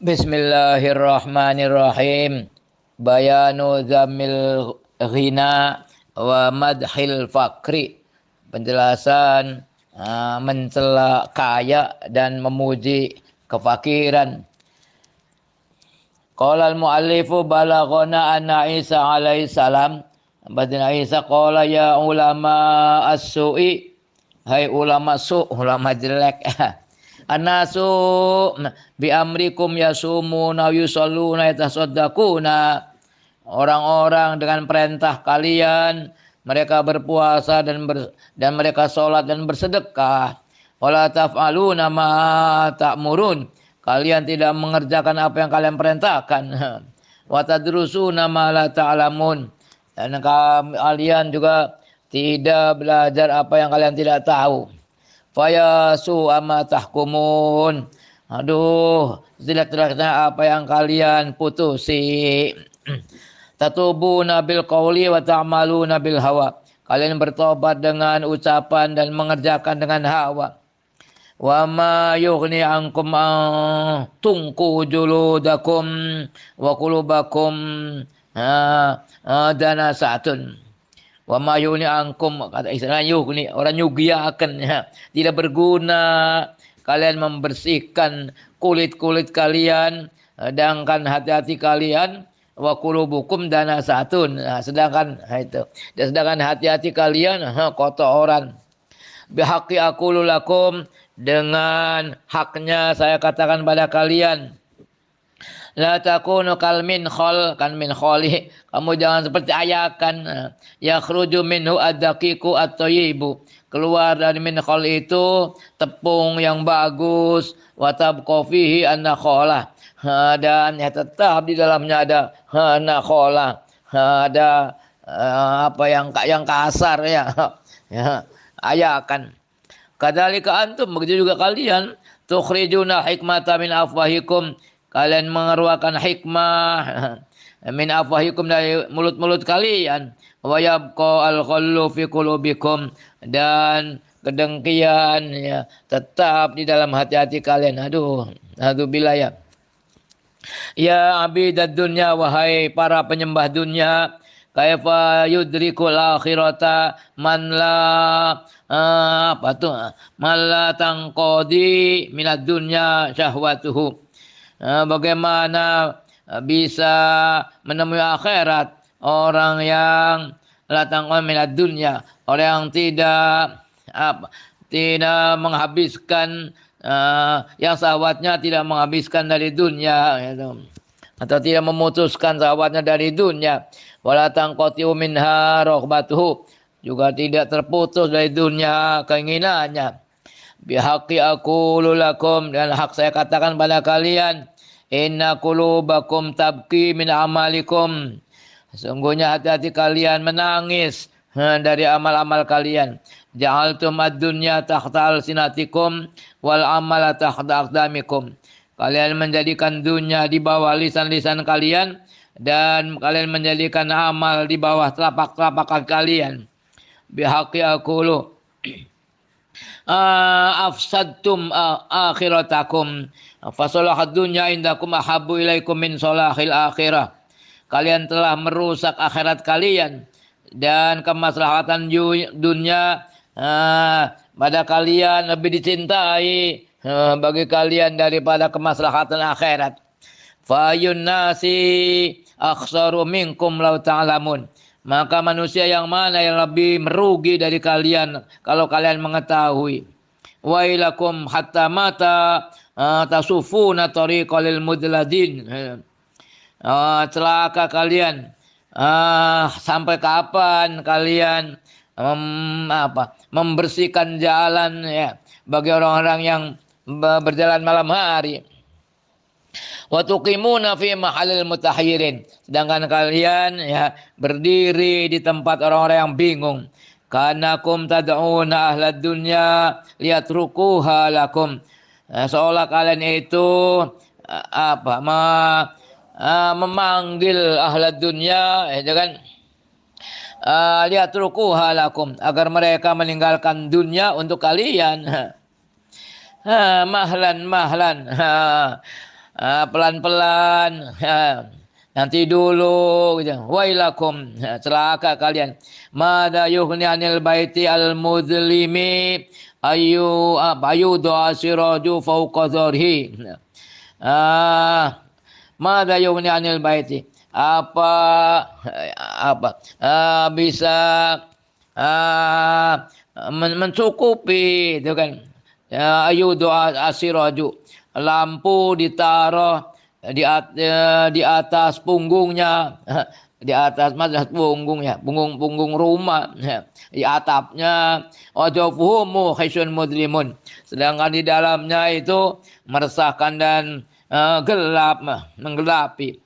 Bismillahirrahmanirrahim. Bayanu zamil ghina wa madhil fakri. Penjelasan mencela kaya dan memuji kefakiran. Qala al-muallifu balaghana anna Isa alaihi salam. Badina Isa qala ya ulama as-su'i. Hai ulama ulama jelek. Anasu bi amrikum yasumuna yusalluna yatasaddaquna. Orang-orang dengan perintah kalian mereka berpuasa dan mereka sholat dan bersedekah. Wala taf'aluna ma ta'murun. Kalian tidak mengerjakan apa yang kalian perintahkan. Wa tadrusuna ma la ta'lamun. Dan kalian juga tidak belajar apa yang kalian tidak tahu. Fayasu amma tahkumun. Aduh, jelek-jeleknya apa yang kalian putusi. Tatubuna bil qawli wa ta'maluna bil hawa. Kalian bertobat dengan ucapan dan mengerjakan dengan hawa. Wa ma yughni ankum tungku juludakum wa qulubakum dana satun. Wa ma yughni ankum, kata istilah yughni, orang nyugiakan ya. Tidak berguna kalian membersihkan kulit-kulit kalian, sedangkan hati-hati kalian wa qulubukum dana satun. Nah, sedangkan hati-hati kalian kotoran. Bihaqqi aqulu lakum, dengan haknya saya katakan pada kalian. La takunu kal min khol, kan min kholi. Kamu jangan seperti ayakan. Yakhruju minhu ad-daqiqu at-thayyibu. Keluar dari min khol itu tepung yang bagus. Wa tabqa fihi an-nakholah. Dan ya tetap di dalamnya ada nakholah. Ada apa yang kasar ya. Ya, ayakan. Kadzalika antum, begitu juga kalian. Tukhrijuna hikmata min afwahikum. Kalian mengeluarkan hikmah min afwahikum, dari mulut-mulut kalian. Wa yabqa al-ghallu fi qulubikum, dan kedengkian ya tetap di dalam hati-hati kalian. Aduh bila ya. Ya abidad dunya, wahai para penyembah dunia. Kaifa yudrikul akhirata man la man la tangqadi minad dunya syahwatuhu. Bagaimana bisa menemui akhirat orang yang latang minad dunya, orang yang tidak menghabiskan yang syahwatnya tidak menghabiskan dari dunia gitu. Atau tidak memutuskan syahwatnya dari dunia. Wala tanqatiu minha raghbatuhu, juga tidak terputus dari dunia keinginannya. Bihaqqi aqulu lakum, dan hak saya katakan pada kalian. Inna qulubakum tabki min amalikum. Sesungguhnya hati-hati kalian menangis dari amal-amal kalian. Ja'altum ad-dunya tahta alsinatikum wal amala tahta aqdamikum. Kalian menjadikan dunia di bawah lisan-lisan kalian, dan kalian menjadikan amal di bawah telapak-telapak kaki kalian. Bihaqqi aqulu afsadtum akhiratakum fasalahad dunya indakum ahabbu ilaikum min salahil akhirah. Kalian telah merusak akhirat kalian, dan kemaslahatan dunia pada kalian lebih dicintai bagi kalian daripada kemaslahatan akhirat. Fayun nasi akhsaru minkum law ta'lamun. Maka manusia yang mana yang lebih merugi dari kalian kalau kalian mengetahui. Wailakum hatta mata tasufuna tariqal mudladin. Celaka kalian. Sampai kapan kalian membersihkan jalan ya bagi orang-orang yang berjalan malam hari. Wa tuqimuna fi mahallil mutahyirin, sedangkan kalian ya berdiri di tempat orang-orang yang bingung. Kanakum tad'una ahlad dunya liyatrukuha lakum. Seolah kalian itu memanggil ahlad dunya ya kan, liyatrukuha lakum, agar mereka meninggalkan dunia untuk kalian. Mahlan pelan-pelan, nanti dulu gitu. Wailakum, celaka kalian. Madza yughni 'anil baiti al muzlimi ayu doa siraju fauqa dzarhi. Madza yughni 'anil baiti. Apa bisa mencukupi itu kan. Ayu doa asiraju, lampu ditaruh di atas punggungnya, di atas punggungnya, punggung rumah, di atapnya. Wajafuhumu khisyun mudlimun, sedangkan di dalamnya itu meresahkan dan gelap, menggelapi.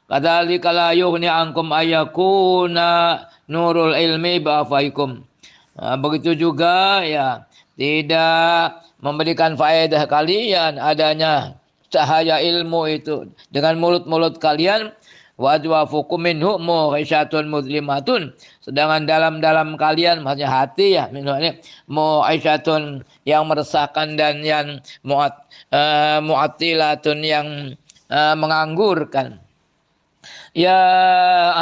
Kadzalika la yughni ankum ayakuna nurul ilmi ba'afaikum. Begitu juga ya, tidak memberikan faedah kalian adanya cahaya ilmu itu dengan mulut-mulut kalian. Wajwafukum minhu mu'isyatun muslimatun, sedangkan dalam kalian, maksudnya hati ya, misalnya mu'isyatun yang meresahkan dan yang mu'attilatun yang menganggurkan. Ya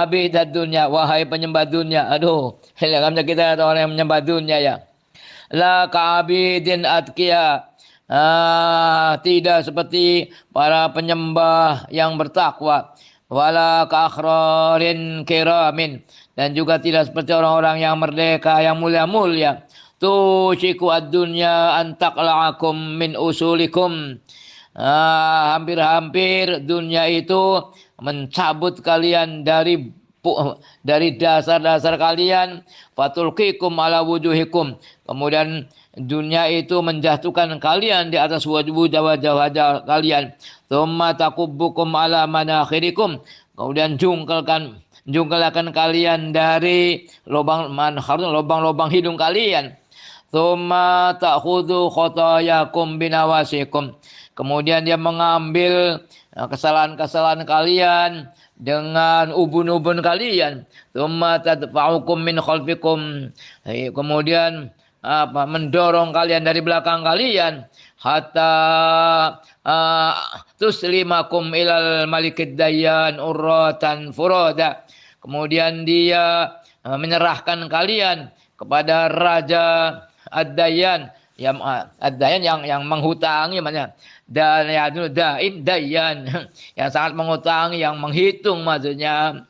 abidat dunia, wahai penyembah dunia. Aduh, hilangnya kita ada orang yang menyembah dunia ya. La ka'abidin atqiya. Tidak seperti para penyembah yang bertakwa. Wala ka'akhrarin kiramin. Dan juga tidak seperti orang-orang yang merdeka, yang mulia-mulia. Tusyiku ad-dunya antakla'akum min usulikum. Hampir-hampir dunia itu mencabut kalian dari dasar-dasar kalian. Fatulqikum ala wujuhikum. Kemudian dunia itu menjatuhkan kalian di atas wajah-wajah kalian. Tsumma takubbukum ala manakhirikum. Kemudian jungkelkan kalian dari lubang-lubang hidung kalian. Tsumma ta'khudhu khotayakum binawasikum. Kemudian dia mengambil kesalahan-kesalahan kalian dengan ubun-ubun kalian. Tsumma tadfa'ukum min khalfikum. Kemudian mendorong kalian dari belakang kalian hatta tuslimakum ilal malikid dayyan urratan furoda. Kemudian dia menyerahkan kalian kepada raja ad-dayyan, yang menghutangi, maknanya dan ya dayan yang sangat menghutangi, yang menghitung, maksudnya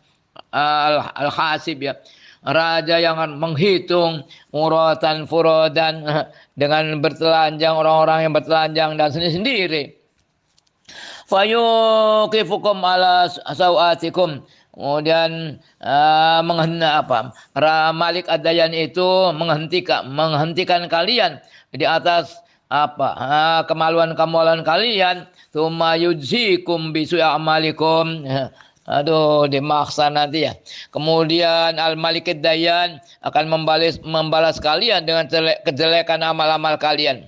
al-hasib ya, raja yang menghitung uratan furodan, dengan bertelanjang, orang-orang yang bertelanjang dan sendiri-sendiri. Fayuqifukum ala sawatikum. Kemudian Malik Ad-Dayan itu menghentikan kalian di atas kemaluan-kemaluan kalian. Tsumma yujzikum bi su'amalikum. Aduh, dimaksa nanti ya. Kemudian Al-Malik Ad-Dayan akan membalas kalian dengan kejelekan amal-amal kalian.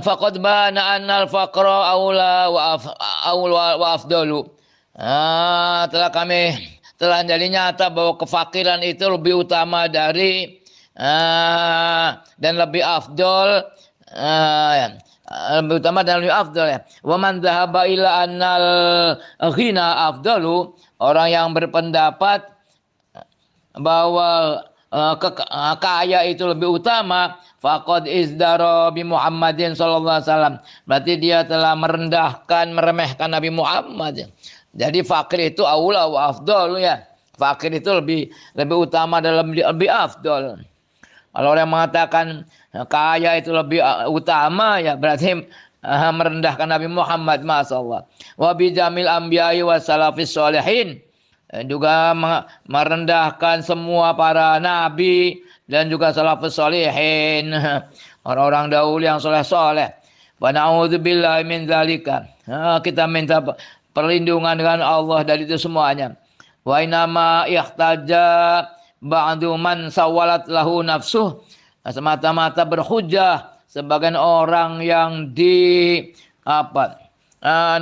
Faqad bana annal faqra aula wa afdalu. Telah jadi nyata bahwa kefakiran itu lebih utama dari dan lebih afdol, lebih utama dan lebih afdol ya. Wa man dhahaba ila annal ghina afdalu, orang yang berpendapat bahwa kaya itu lebih utama, faqad izdara bi Muhammadin sallallahu alaihi wasallam, berarti dia telah meremehkan Nabi Muhammad. Jadi fakir itu aula wa afdal ya. Fakir itu lebih utama dan lebih afdal. Kalau orang mengatakan kaya itu lebih utama ya, berarti merendahkan Nabi Muhammad, masyaallah. Wa bi jamil anbiya'i was salafis sholihin, juga merendahkan semua para nabi dan juga salafus sholihin, orang-orang dahulu yang soleh-soleh. Wa na'udzubillahi min dzalika. Kita minta perlindungan dengan Allah dari itu semuanya. Wa inama ihtaja ba'du man sawalat lahu nafsuh, semata-mata berhujjah sebagian orang yang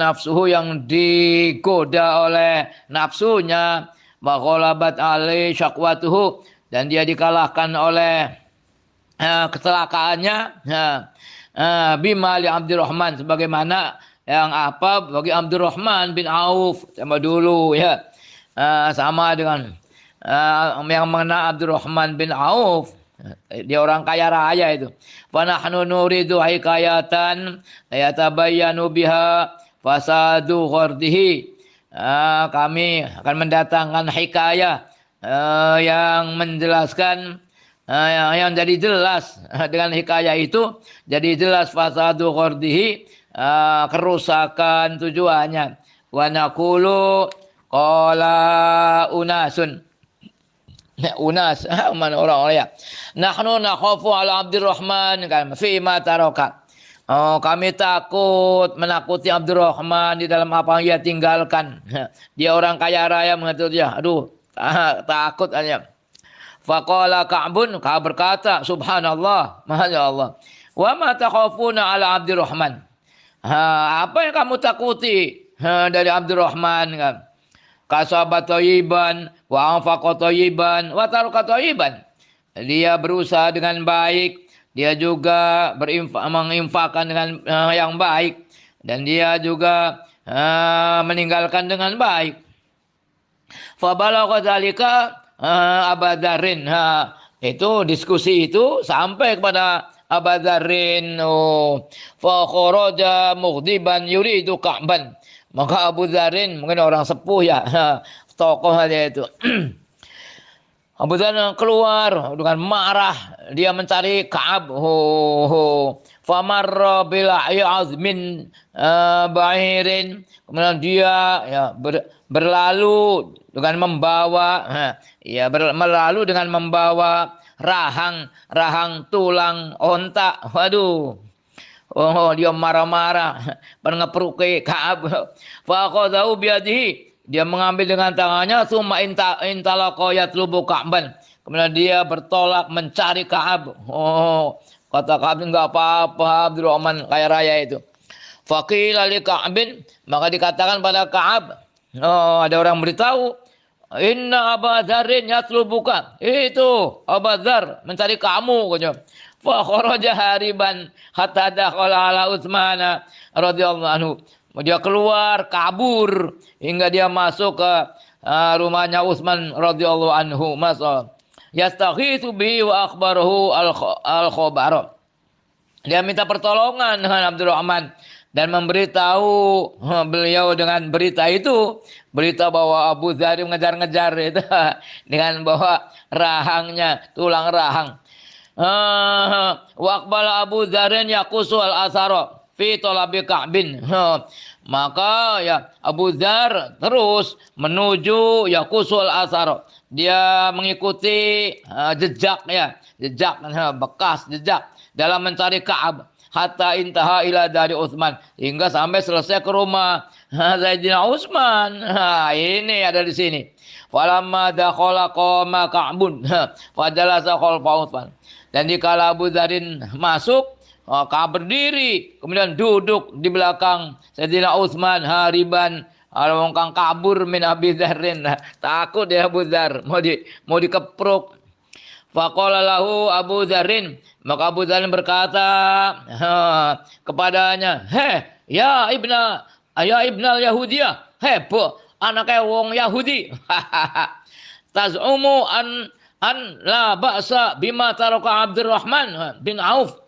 nafsuhu yang digoda oleh nafsunya, wa ghalabat alai syakwatuhu, dan dia dikalahkan oleh kecelakaannya. bima li Abdurrahman, sebagaimana yang apa bagi Abdurrahman bin Auf sama dulu ya. Sama dengan yang mengenal Abdurrahman bin Auf, dia orang kaya raya itu. Fa nahnu nuridu hikayatan yatabayyanu biha fasadu ghardihi. Kami akan mendatangkan hikayah yang menjelaskan yang jadi jelas dengan hikayah itu jadi jelas fasadu ghardihi, kerusakan tujuannya. Wa naqulu qala unasun. Unas mana orang-orang ya. Nahnu nakhafu ala Abdurrahman kan fi ma taraka. Kami menakuti Abdurrahman di dalam apa yang dia tinggalkan. Dia orang kaya raya mengatur dia. Aduh, takut aja. Faqala Ka'bun, Ka'ab berkata, subhanallah, masya Allah. Wa ma takhafuna ala Abdurrahman. Apa yang kamu takuti dari Abdurrahman kan? Kasaba thayyiban wa anfaqa thayyiban wa taraka thayyiban. Dia berusaha dengan baik, dia juga menginfakkan dengan yang baik, dan dia juga meninggalkan dengan baik. Fa balagha dzalika Abadarin. Itu diskusi itu sampai kepada Abadarin. Fa kharaja mughdiban yuridu Ka'ban. Maka Abu Dzarin mungkin orang sepuh ya, tokoh aja itu. Abu Dzarin keluar dengan marah, dia mencari Ka'ab. Famarra bila azmin ba'irin. Kemudian dia ya berlalu dengan membawa rahang tulang onta. Waduh. Dia marah-marah, pengeperuke Ka'ab. Fa qadahu biadihi, dia mengambil dengan tangannya, summa intalaqa yatlubu Ka'ban. Kemudian dia bertolak mencari Ka'ab. Kata Ka'ab, enggak apa-apa Abdurrahman kaya raya itu. Faqila li Ka'bin, maka dikatakan pada Ka'ab, ada orang beritahu, inna Aba Dzarrin yatlubuka. Itu Abu Dzar mencari kamu katanya. Fa kharaja hariban hatta dakhala ala Utsman radhiyallahu anhu. Dia keluar kabur hingga dia masuk ke rumahnya Utsman radhiyallahu anhu. Yastaghitsu bihi wa akhbarahu al-khabar. Dia minta pertolongan dengan Abdurrahman dan memberitahu beliau dengan berita itu, berita bahwa Abu Dzar mengejar-ngejar itu dengan bawa rahangnya, tulang rahang. Waqbala Abu Dzarrin yaqusu al-asara fi talabi Ka'bin. Maka ya Abu Dzar terus menuju yaqusu al-asara. Dia mengikuti jejak bekas jejak dalam mencari Ka'ab. Hatta intaha ila dari Utsman, hingga sampai selesai ke rumah Sayyidina Utsman. Ini ada di sini. Falamma dakhala qama Ka'bun fajalasa khalfa Utsman. Dan dikala Abu Dzarin masuk, Ka'ab berdiri, kemudian duduk di belakang Sayyidina Utsman hariban, alongkang kabur min Abi Dzarin. Takut dia Abu Dzar, mau dikepruk. Faqala lahu Abu Dzarin, maka Abu Dzarin berkata kepadanya, ya ibnal Yahudiyah, anaknya wong Yahudi. Taz'umu an la ba'sa bima taraka Abdurrahman bin Auf.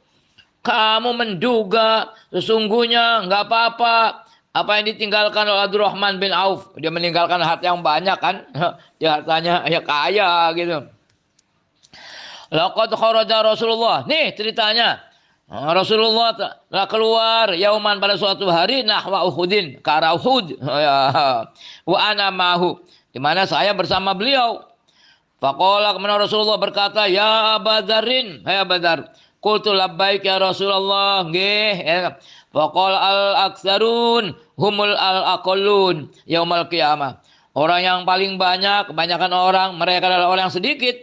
Kamu menduga sesungguhnya enggak apa-apa apa yang ditinggalkan oleh Abdurrahman bin Auf. Dia meninggalkan harta yang banyak kan. Dia hartanya ya kaya gitu. Laqad kharaja Rasulullah. Nih ceritanya. Rasulullah telah keluar yauman pada suatu hari nahwa Uhudin, ke arah Uhud. Wa ana ma'hu, di mana saya bersama beliau. Faqala, kemudian Rasulullah berkata, ya Aba Dzarrin, hai Abu Dzar. Qultu labbaik ya Rasulullah, nggih. Faqala al-aktsarun humul al-aqallun yaumal qiyamah. Orang yang paling banyak, kebanyakan orang, mereka adalah orang yang sedikit.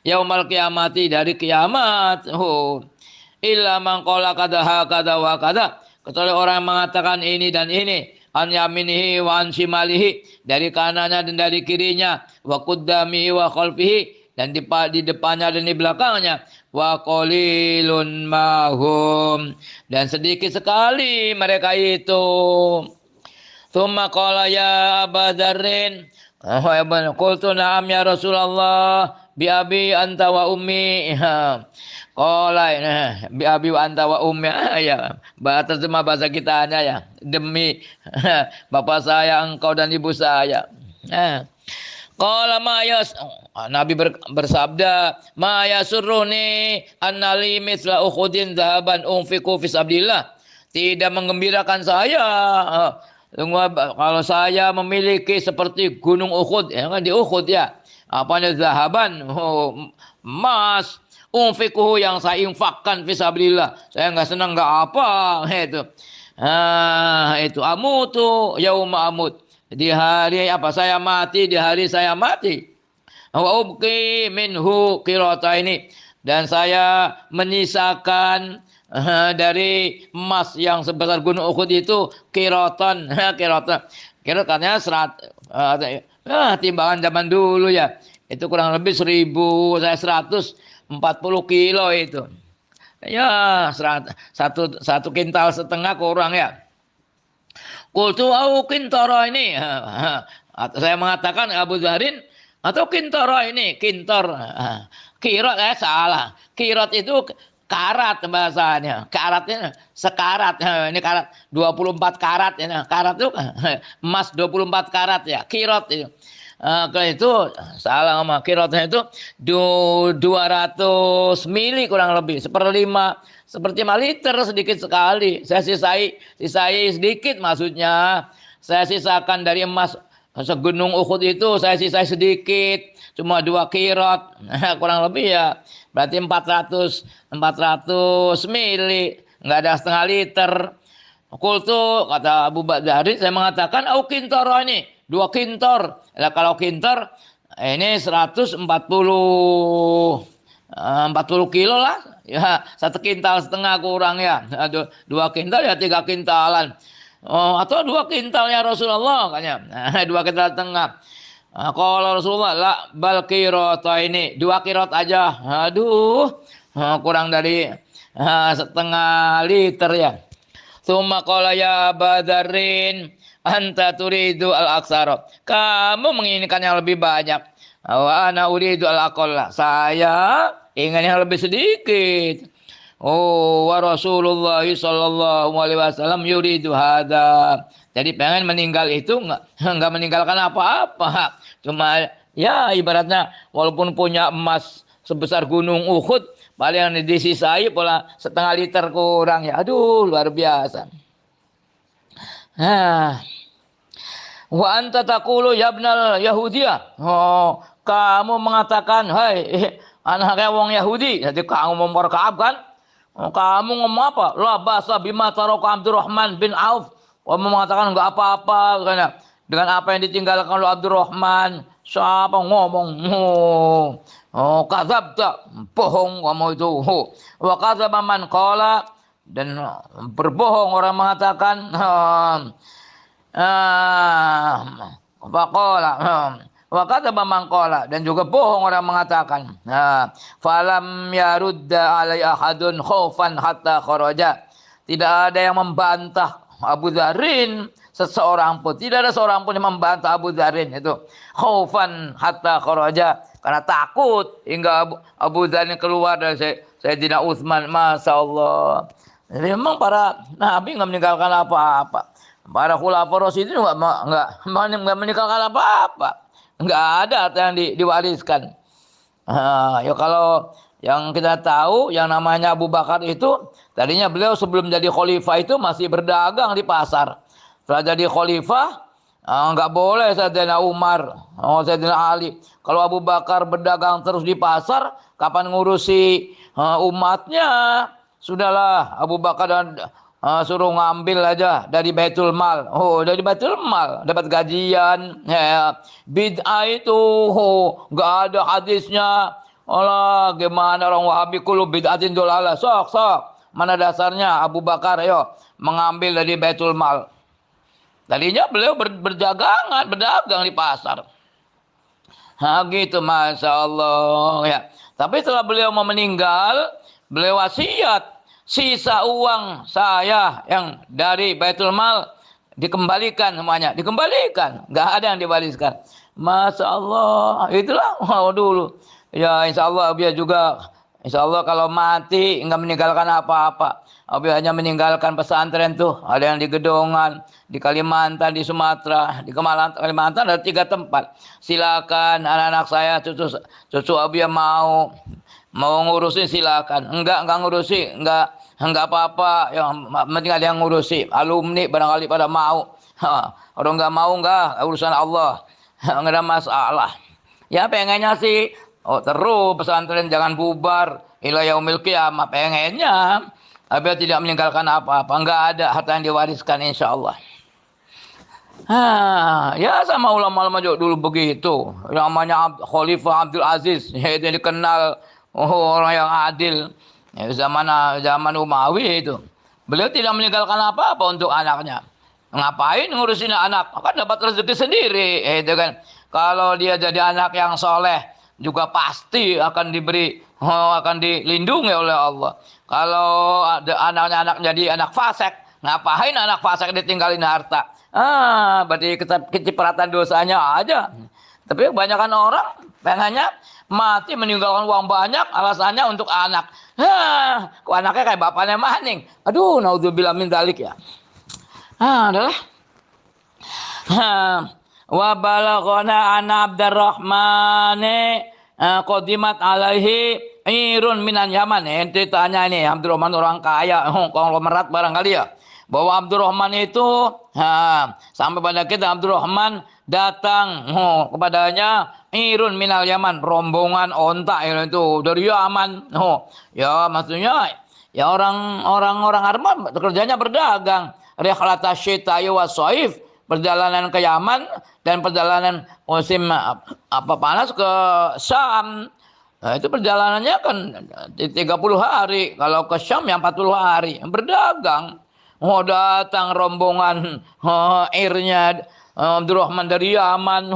Yaumal qiyamati, dari kiamat. Illa man qala kada wa kada. Kecuali orang yang mengatakan ini dan ini. An yaminihi wa an shimalihi, dari kanannya dan dari kirinya, wa quddamihi wa khalfihi, dan di depannya dan di belakangnya, wa qalilun mahum, dan sedikit sekali mereka itu. Tsumma qala ya Aba Dzarrin, qultu na'am ya Rasulullah bi abi anta wa ummi. Qala bi abi wa anta wa ummi, ya terjemah bahasa kita hanya ya, demi bapak saya, engkau dan ibu saya. Qala ma yas, Nabi bersabda, ma yasurruni annali mithla ukhudin dhahaban unfiqu fi sabilillah. Tidak menggembirakan saya kalau saya memiliki seperti gunung Uhud, ya kan, di Uhud ya. Apanya zahaban, emas, unfiquhu yang saya infakkan fi sabilillah. Saya enggak senang enggak apa itu. Itu amutu yauma amut. Di hari apa saya mati, di hari saya mati. Wa ubqi minhu qirataini, dan saya menyisakan dari emas yang sebesar gunung Uhud itu kiroton. Kirotannya timbangan zaman dulu ya, itu kurang lebih 1.140 kilo itu ya, satu kintal setengah kurang ya. Kultu au kintara ini, saya mengatakan Abu Dzarrin, atau kintara ini, kintor. Kirot salah. Kirot itu karat bahasanya. Karatnya sekarat. Ini karat 24 karat ya. Karat itu emas 24 karat ya. Kirot itu. Kalau itu salah sama kirotnya itu 200 mili kurang lebih, seperti 5 liter, sedikit sekali. Saya sisai sedikit, maksudnya saya sisakan dari emas segunung Uhud itu, saya sisai sedikit, cuma 2 kirot. Kurang lebih ya berarti 400 mili, nggak ada setengah liter. Kultu, kata Abu Dzarrin, saya mengatakan au kintor ini 2 kintor. Nah, kalau kintor ini 140 kilo lah ya, 1 kintal setengah kurang ya. 2 kintal ya 3 kintalan. Atau 2 kintal ya Rasulullah, katanya. 2 kintal setengah. Kalau Rasulullah la bal kirota ini 2 kirot aja. Aduh, kurang dari setengah liter ya. Tsumma qala ya Badarin anta turidu al-aksara. Kamu menginginkan yang lebih banyak. Wa ana uridu al-aqalla. Saya ingin yang lebih sedikit. Oh, wa Rasulullah sallallahu alaihi wasallam yuridu hada. Jadi pengen meninggal itu enggak meninggalkan apa-apa. Cuma ya ibaratnya walaupun punya emas sebesar gunung Uhud, paling yang disisai pola setengah liter kurang ya. Aduh, luar biasa. Wa anta taqulu ya ibnal Yahudiyah. Oh, kamu mengatakan, hai anaknya wong Yahudi. Jadi kamu memperkaap kan? Kamu ngomong apa? La basa bima taraka Abdurrahman bin Auf. Kamu mengatakan enggak apa-apa dengan apa yang ditinggalkan oleh Abdurrahman. Siapa ngomong? Kadzabta, bohong kamu itu. Wa kadzaba man qala, dan berbohong orang mengatakan faqala wa kadzaba man qala, dan juga bohong orang mengatakan. Falam yarudda alai ahadun khaufan hatta kharaja. Tidak ada yang membantah Abu Dzarrin, tidak ada seorang pun yang membantah Abu Dzarrin itu khaufan hatta kharaja, karena takut hingga Abu Dzarrin keluar dari Sayyidina Utsman. Masyaallah. Jadi memang para nabi enggak meninggalkan apa-apa. Para khulafaur rasyidin enggak meninggalkan apa-apa. Enggak ada yang diwariskan. Ya kalau yang kita tahu, yang namanya Abu Bakar itu tadinya beliau sebelum jadi khalifah itu masih berdagang di pasar. Setelah jadi khalifah, enggak boleh Sayyidina Umar, Sayyidina Ali. Kalau Abu Bakar berdagang terus di pasar, kapan ngurusi umatnya? Sudahlah, Abu Bakar dan suruh ngambil aja dari Baitul Mal. Dari Baitul Mal dapat gajian. Bid'ah itu enggak ada hadisnya. Allah, gimana orang Wahabi kullu bid'atin dolalah. Sok. Mana dasarnya Abu Bakar ayo mengambil dari Baitul Mal? Tadinya beliau berdagang di pasar. Gitu, Masya Allah ya. Tapi setelah beliau mau meninggal, beliau wasiat sisa uang saya yang dari Baitul Mal dikembalikan semuanya, dikembalikan, nggak ada yang diwariskan. Masya Allah, itulah mau dulu. Ya insya Allah dia juga, insya Allah kalau mati nggak meninggalkan apa-apa. Abi hanya meninggalkan pesantren tuh, ada yang di Gedongan, di Kalimantan, di Sumatera, di Kalimantan ada 3 tempat. Silakan anak-anak saya, cucu Abi yang mau ngurusin silakan. Enggak ngurusi, enggak apa-apa. Yang penting ada yang ngurusi. Alumni barangkali pada mau. Orang enggak mau enggak, urusan Allah. Enggak ada masalah. Ya pengennya sih, terus pesantren jangan bubar. Ila yaumil qiyamah pengennya. Tapi tidak meninggalkan apa-apa. Enggak ada harta yang diwariskan insya Allah. Ya sama ulama-ulama juga dulu begitu. Namanya Khalifah Abdul Aziz, yaitu dikenal orang yang adil. Ya, zaman Umawi itu. Beliau tidak meninggalkan apa-apa untuk anaknya. Ngapain ngurusin anak? Kan dapat rezeki sendiri, itu kan. Kalau dia jadi anak yang soleh, juga pasti akan akan dilindungi oleh Allah. Kalau ada anak jadi anak fasik, ngapain anak fasik ditinggalin harta? Berarti kecipratan dosanya aja. Tapi kebanyakan orang pengennya mati meninggalkan uang banyak, alasannya untuk anak. Kok anaknya kayak bapaknya maning. Aduh, naudzubillah min dzalik ya. Adalah. Wa balaghana an Abdurrahman qadimat alaihi irun minan Yaman. Ente tanya ini Abdurrahman orang kaya, konglomerat barangkali ya. Bahwa Abdurrahman itu sampai pada kita Abdurrahman datang kepadanya irun minal Yaman, rombongan onta itu dari Yaman. Ya maksudnya ya orang Arab kerjanya berdagang. Rihlata syita'i wa shaif, perjalanan ke Yaman dan perjalanan musim panas ke Syam. Nah, itu perjalanannya kan 30 hari, kalau ke Syam yang 40 hari berdagang. Datang rombongan airnya Abdurrahman dari Yaman.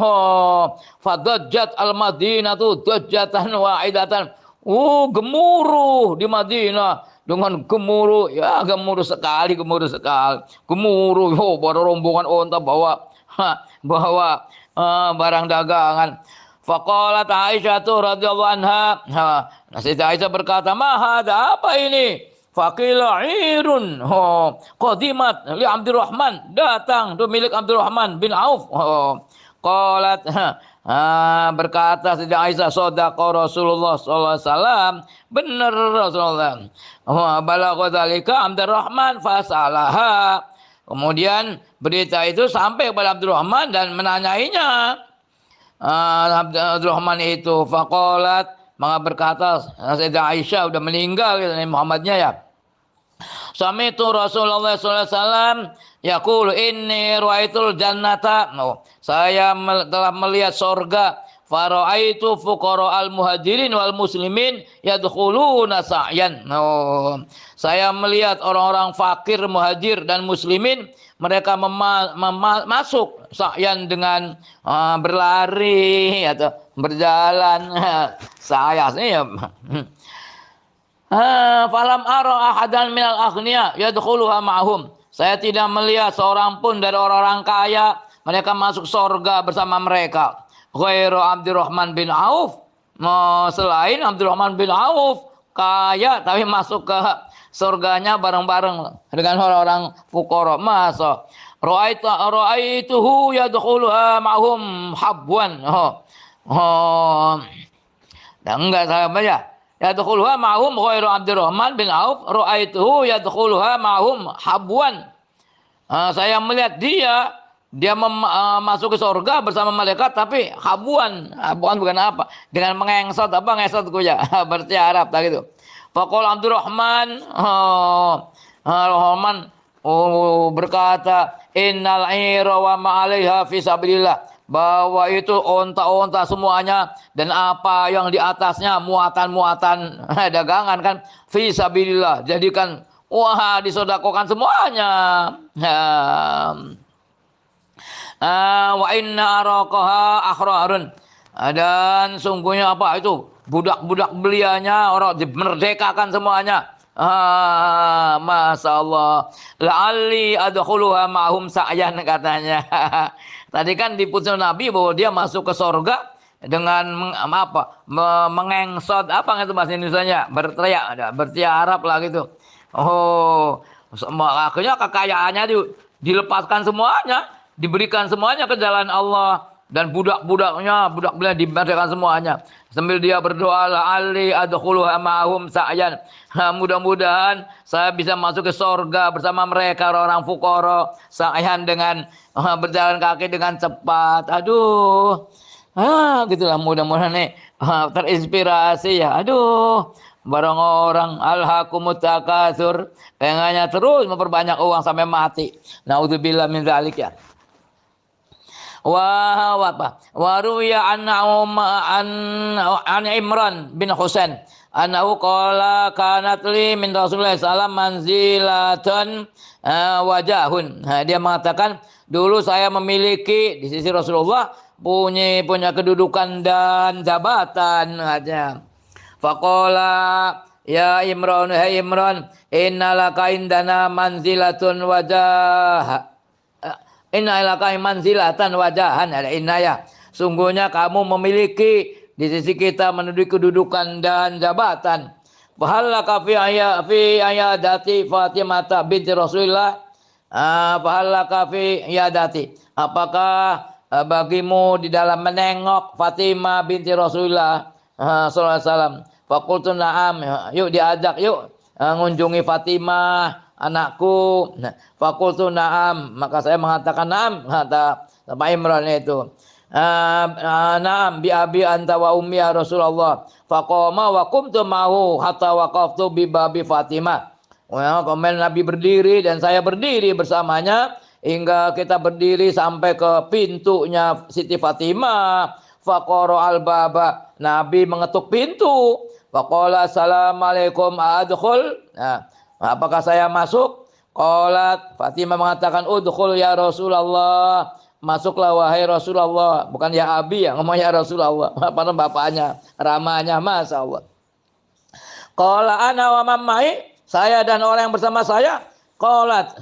Fadajjat al-Madinah tuh dajjatan wa'idatan. Gemuruh di Madinah dengan gemuruh sekali. Gemuruh, pada rombongan onta bawa barang dagangan. Faqalat Aisyah radhiyallahu anha. Siti Aisyah berkata, "Mahada, apa ini?" Faqila irun qadimat li Abdurrahman, datang itu milik Abdurrahman bin Auf. Qalat berkata Siti Aisyah, sadaqa Rasulullah sallallahu alaihi wasallam, benar Rasulullah. Balagha dzalika Abdurrahman fasalaha. Kemudian berita itu sampai kepada Abdurrahman dan menanyainya. Abdurrahman itu faqalat, maka berkata Sayyidah Aisyah udah meninggal Nabi Muhammadnya ya. Sami'tu Rasulullah sallallahu alaihi wasallam yaqulu inni ra'aitul jannata. Saya telah melihat surga. Fara'aitu fuqara'al muhajirin wal muslimin yadkhuluna sa'yan. Saya melihat orang-orang fakir muhajir dan muslimin, mereka masuk sa'yan dengan berlari atau berjalan. Saya ya. Falam ara ahadan minal aghniya yadkhuluha ma'hum. Saya tidak melihat seorang pun dari orang-orang kaya mereka masuk surga bersama mereka. Ghairu Abdurrahman bin Auf. Selain Abdurrahman bin Auf kaya tapi masuk ke surganya bareng-bareng dengan orang-orang fuqara. Masa ra'aituhu yadkhuluha ma'hum habwan. Dan enggak saya baca. Yadkhuluha ma'hum ghairu Abdurrahman bin Auf, ra'aituhu yadkhuluha ma'hum habwan. Saya melihat dia masuk ke surga bersama malaikat tapi habuan bukan apa, dengan mengengsot ngesot ya berarti Arab tak gitu. Faqala Abdurrahman Rahman berkata innal ira wa ma 'alaiha fi sabilillah, bahwa itu onta-onta semuanya dan apa yang di atasnya muatan-muatan dagangan kan fi sabilillah, jadikan disodakokan semuanya. Wa inna araqaha akhrarun, dan sungguhnya apa itu budak-budak belianya orang dimerdekakan semuanya. Masya Allah. La'alli adkhuluha ma'hum sa'yan katanya. Tadi kan diputuskan Nabi bahwa dia masuk ke sorga dengan mengengsot apa itu bahasa Indonesianya, berteriak, bertiarap lah gitu. Oh, akhirnya kekayaannya dilepaskan semuanya, diberikan semuanya ke jalan Allah, dan budak belia dimerdekakan semuanya. Sambil dia berdoa, la'alli adkhuluha ma'hum sa'yan. Mudah-mudahan saya bisa masuk ke sorga bersama mereka orang fuqara, sa'yan dengan berjalan kaki dengan cepat. Aduh. Gitulah mudah-mudahan nih terinspirasi ya. Aduh, barang orang alhaqumut takatsur, pengennya terus memperbanyak uang sampai mati. Naudzubillah min dzalik ya. Waruya an Imran bin Husain annahu qala kanat li min Rasulullah sallallahu manzilatan wajahun. Dia mengatakan dulu saya memiliki di sisi Rasulullah punya kedudukan dan jabatan aja. Faqala ya Imran, hai Imran, innalaka indana manzilatun wajah. Inna ilaka manzilatan wajahan, ada inaya. Sungguhnya kamu memiliki di sisi kita menduduki kedudukan dan jabatan. Fahallaka fi ayadati Fatimah binti Rasulullah. Fahallaka fi ayadati. Apakah bagimu di dalam menengok Fatimah binti Rasulullah sallallahu alaihi wasallam? Faqultu na'am. Yuk diajak yuk mengunjungi Fatimah anakku. Fakultu na'am, maka saya mengatakan na'am, kata Pak Imran itu. Na'am bi abi anta wa ummi ya Rasulullah. Faqama wa qumtu ma'hu hatta waqaftu bi babi Fatimah. Kemudian Nabi berdiri dan saya berdiri bersamanya hingga kita berdiri sampai ke pintunya Siti Fatimah. Faqara al-baba, Nabi mengetuk pintu. Faqala assalamualaikum adkhul. Apakah saya masuk? Qalat, Fatimah mengatakan udkhul ya Rasulullah. Masuklah wahai Rasulullah. Bukan ya Abi ya, ngomong ya Rasulullah. Pada bapaknya, ramahnya, Masya Allah. Qala ana wa mammai, saya dan orang yang bersama saya. Qalat,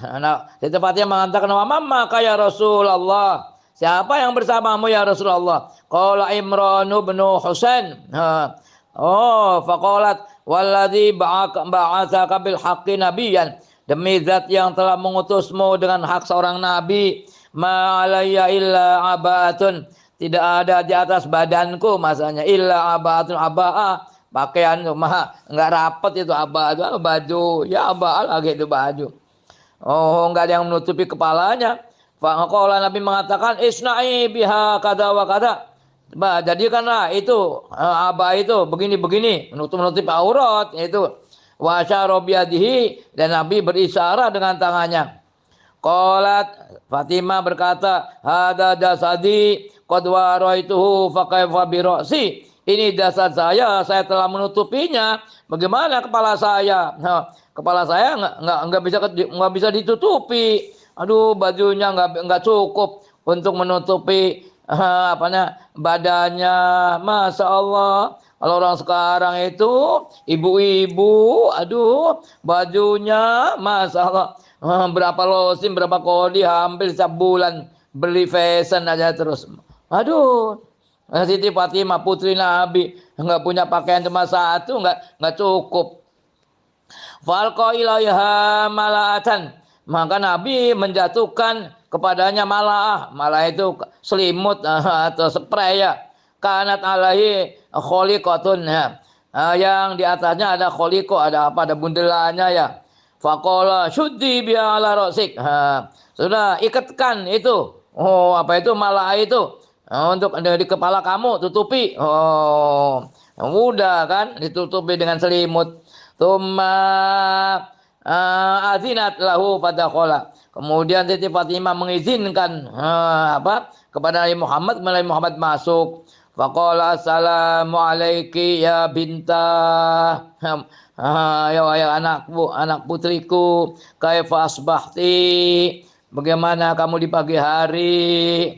Siti Fatimah mengatakan wa mammaka ya Rasulullah. Siapa yang bersamamu ya Rasulullah? Qala Imran bin Husain. Faqalat walladzi ba'atsaka bil haqqi nabiyyan, demi zat yang telah mengutusmu dengan hak seorang nabi, ma alayya illa abatun, tidak ada di atas badanku masanya illa abatun, abaa pakaian mah enggak rapat itu, abaa itu baju ya, abaa lagi itu baju. Enggak ada yang menutupi kepalanya. Faqala Nabi mengatakan isna'i biha kada wa kada. Jadikanlah itu aba itu begini-begini, menutup aurat itu. Wa asyara biyadihi, dan Nabi berisyarat dengan tangannya. Qalat, Fatimah berkata, hada jasadi qad waraituhu fa kaifa bi ra'si. Ini jasad saya telah menutupinya. Bagaimana kepala saya? Kepala saya enggak bisa ditutupi. Aduh, bajunya enggak cukup untuk menutupi badannya. Masya Allah. Kalau orang sekarang itu ibu-ibu, aduh, bajunya Masya Allah, berapa losin, berapa kodi, hampir setiap bulan beli fashion aja terus. Aduh, Siti Fatimah putri Nabi enggak punya pakaian cuma satu, enggak cukup. Falqa ilaiha malaatan, maka Nabi menjatuhkan kepadanya malah itu selimut atau spray ya. Kanat alaihi kholiqatun ya. Yang di atasnya ada kholiqo, ada apa, ada bundelannya ya. Faqala syuddi bi ala rasik. Sudah ikatkan itu. Apa itu malah itu. Untuk di kepala kamu tutupi. Mudah kan ditutupi dengan selimut. Tsumma azinat lahu fadakhala. Kemudian Siti Fatimah mengizinkan kepada Nabi Muhammad, melalui Muhammad masuk. Faqala assalamu alayki ya binta, ya anakku, anak putriku, kaifa asbahti, bagaimana kamu di pagi hari?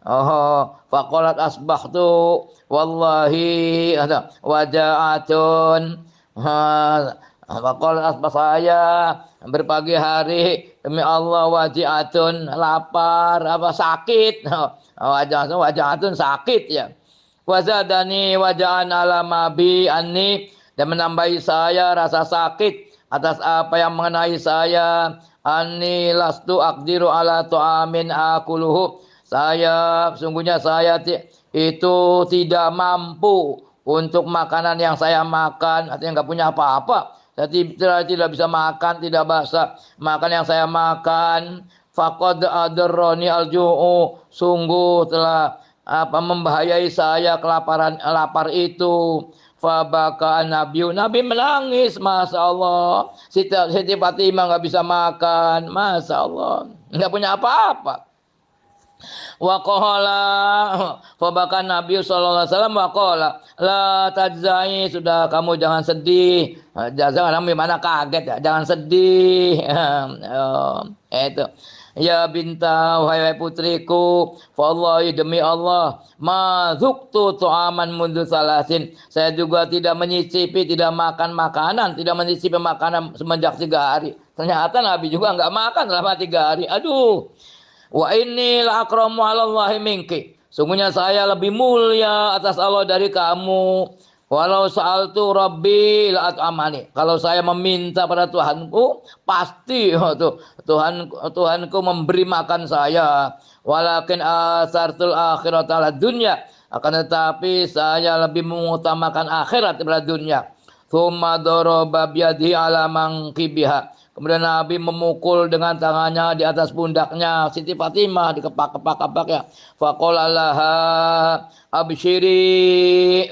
Faqalat asbahtu wallahi waja'atun. Faqalat asbah, saya berpagi hari demi Allah waji'atun, lapar apa sakit. Waja'atun sakit ya. Wazadani waja'an ala mabi anni, dan menambahi saya rasa sakit atas apa yang mengenai saya. Anni lastu aqdiru ala tu'amin akuluhu, sungguhnya saya itu tidak mampu untuk makanan yang saya makan, artinya nggak punya apa-apa. Saya tidak bisa makan, tidak bisa makan yang saya makan. Faqad adarrani al-ju'u, sungguh telah membahayai saya kelaparan, lapar itu. Fabaka Nabi menangis, masya Allah. Siti Fatimah nggak bisa makan, masya Allah, nggak punya apa-apa. Wa qala, fabaka Nabi sallallahu alaihi wasallam wa qala la tajzai, sudah kamu jangan sedih. Jangan gimana, kaget ya, jangan sedih. Itu. Ya binta, wahai putriku, wallahi demi Allah, ma dzuktu tu'aman mundu salasin, saya juga tidak menyicipi, tidak makan makanan, tidak menyicipi makanan semenjak 3 hari. Ternyata Nabi juga enggak makan selama 3 hari. Aduh. Wa inni la akramu 'alallahi minki, sungguhnya saya lebih mulia atas Allah dari kamu. Walau sa'altu rabbi la at'amani, kalau saya meminta pada Tuhanku, pasti Tuhanku memberi makan saya. Walakin asartul akhirat ala dunya, akan tetapi saya lebih mengutamakan akhirat daripada dunia. Tsumma daraba biyadihi ala manqibiha, kemudian Nabi memukul dengan tangannya di atas pundaknya Siti Fatimah, di kepak-kepak ya. Faqala laha absyiri,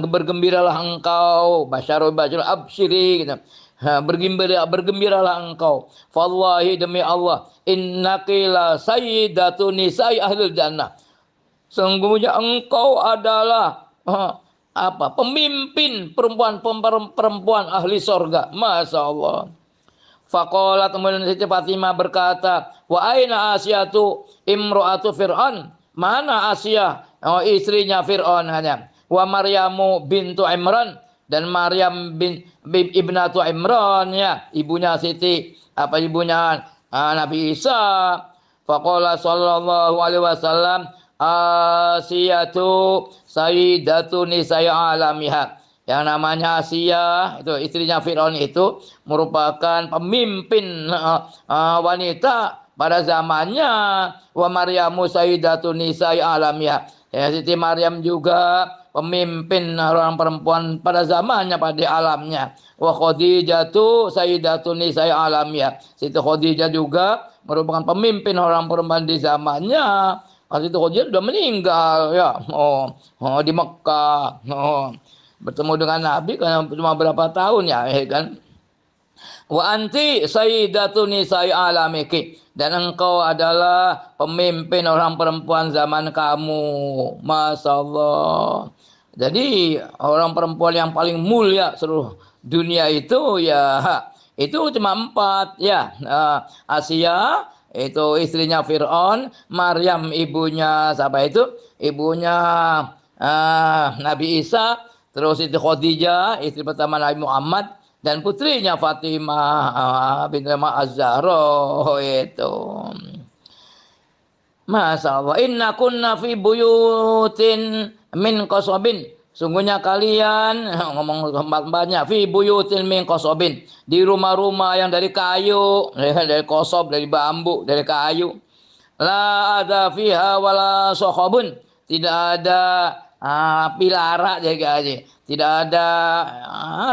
bergembiralah engkau, basyarul absyiri gitu. Bergembiralah engkau. Wallahi demi Allah, innaki la sayyidatu nisa'i ahlul jannah, sungguhnya engkau adalah pemimpin perempuan ahli sorga. Masya Allah. Faqalat, kemudian Siti Fatimah berkata, wa aina Asyatu imro'atu Fir'aun, mana Asia, istrinya Fir'aun hanya. Wa Maryamu bintu Imran, dan Maryam ibnatu Imran ya, ibunya ibunya Nabi Isa. Faqala sallallahu alaihi wasallam, Asiyatu sayyidatu nisa'i alamiha, yang namanya Asia itu istrinya Firaun itu merupakan pemimpin wanita pada zamannya. Wa Maryamu sayyidatu nisa'i alamiha, ya, Siti Maryam juga pemimpin orang perempuan pada zamannya, pada alamnya. Wa Khadijatu sayyidatu nisa'i alamiha, Siti Khadijah juga merupakan pemimpin orang perempuan di zamannya. Waktu itu Khadijah sudah meninggal ya, di Mekah. Bertemu dengan Nabi karena cuma berapa tahun ya, kan. Wa anti sayyidatu nisa'i alamiki, dan engkau adalah pemimpin orang perempuan zaman kamu. Masya Allah. Jadi orang perempuan yang paling mulia seluruh dunia itu ya, itu cuma 4 ya. Asia itu istrinya Fir'aun, Maryam ibunya siapa itu? Ibunya Nabi Isa. Terus itu Khadijah, istri pertama Nabi Muhammad, dan putrinya Fatimah binti Az-Zahra itu. Masya Allah. Inna kunna fi buyutin min qasobin, sungguhnya kalian, ngomong tempat-tempatnya, fi buyutin min qasobin, di rumah-rumah yang dari kayu, dari kosob, dari bambu, dari kayu. La ada fiha wala sokhobun, tidak ada pilara, tidak ada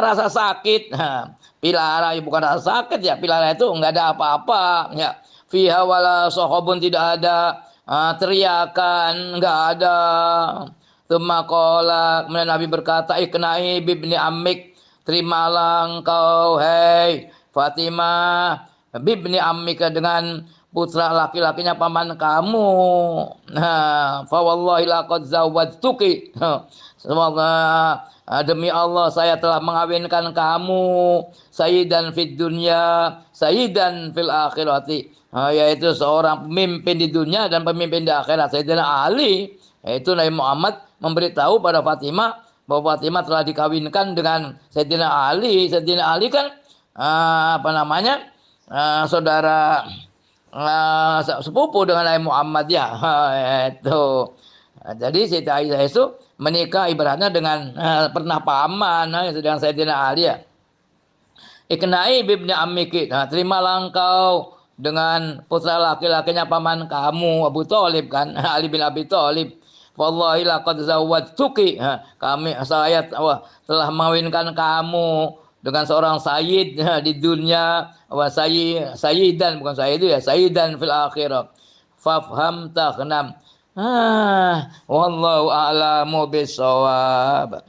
rasa sakit. Pilara bukan rasa sakit ya, pilara itu enggak ada apa-apa ya. Fiha wala sokhobun, tidak ada teriakan, enggak ada. Tsumma kemudian Nabi berkata, iknai bibni ammik, terimalah engkau hei Fatimah bibni ammika, dengan putra laki-lakinya paman kamu. Fa wallahi laqad zawwajtuki. Semoga demi Allah saya telah mengawinkan kamu sayyidan fid dunya, sayyidan fil akhirati. Yaitu seorang pemimpin di dunia dan pemimpin di akhirat. Sayyidina Ali, yaitu Nabi Muhammad memberitahu pada Fatimah bahwa Fatimah telah dikawinkan dengan Sayyidina Ali. Sayyidina Ali kan apa namanya, saudara sepupu dengan Nabi Muhammad ya. Itu. Jadi Siti Aisyah itu menikah ibaratnya dengan pernah paman dengan Sayyidina Ali ya. Iknai bibni ammiki. Terimalah engkau dengan putra laki-lakinya paman kamu Abu Thalib kan, Ali bin Abi Thalib. Wallahi laqad zawwajtuki. Saya telah mengawinkan kamu dengan seorang sayyid di dunia, wa sayyidan, bukan sayyid itu ya, sayyidan fil akhirah. Fafham taghnam. Wallahu a'lamu bissawab.